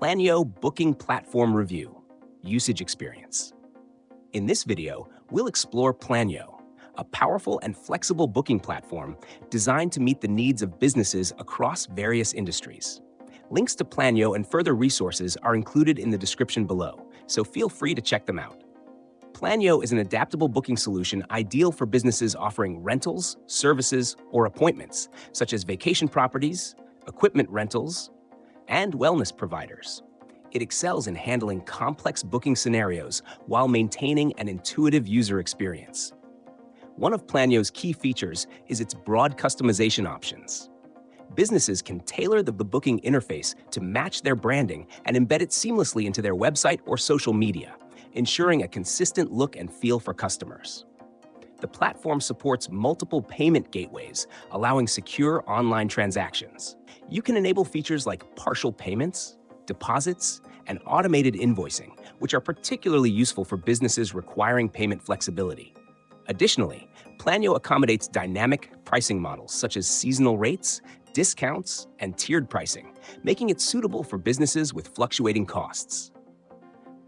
Planyo Booking Platform Review, Usage Experience. In this video, we'll explore Planyo, a powerful and flexible booking platform designed to meet the needs of businesses across various industries. Links to Planyo and further resources are included in the description below, so feel free to check them out. Planyo is an adaptable booking solution ideal for businesses offering rentals, services, or appointments, such as vacation properties, equipment rentals, and wellness providers. It excels in handling complex booking scenarios while maintaining an intuitive user experience. One of Planyo's key features is its broad customization options. Businesses can tailor the booking interface to match their branding and embed it seamlessly into their website or social media, ensuring a consistent look and feel for customers. The platform supports multiple payment gateways, allowing secure online transactions. You can enable features like partial payments, deposits, and automated invoicing, which are particularly useful for businesses requiring payment flexibility. Additionally, Planyo accommodates dynamic pricing models such as seasonal rates, discounts, and tiered pricing, making it suitable for businesses with fluctuating costs.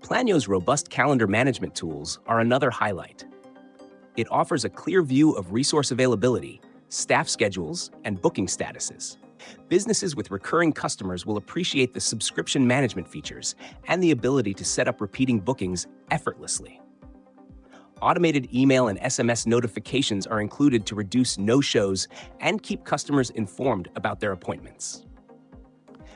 Planyo's robust calendar management tools are another highlight. It offers a clear view of resource availability, staff schedules, and booking statuses. Businesses with recurring customers will appreciate the subscription management features and the ability to set up repeating bookings effortlessly. Automated email and SMS notifications are included to reduce no-shows and keep customers informed about their appointments.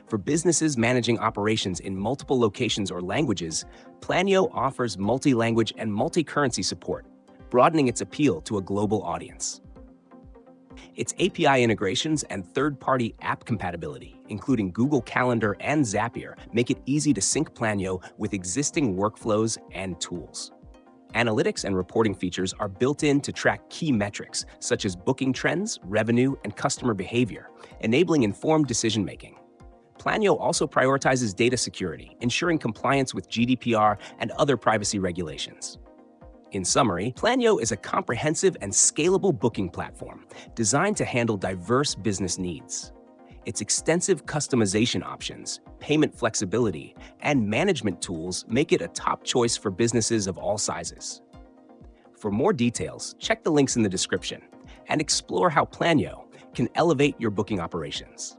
For businesses managing operations in multiple locations or languages, Planyo offers multi-language and multi-currency support, broadening its appeal to a global audience. Its API integrations and third-party app compatibility, including Google Calendar and Zapier, make it easy to sync Planyo with existing workflows and tools. Analytics and reporting features are built in to track key metrics, such as booking trends, revenue, and customer behavior, enabling informed decision-making. Planyo also prioritizes data security, ensuring compliance with GDPR and other privacy regulations. In summary, Planyo is a comprehensive and scalable booking platform designed to handle diverse business needs. Its extensive customization options, payment flexibility, and management tools make it a top choice for businesses of all sizes. For more details, check the links in the description and explore how Planyo can elevate your booking operations.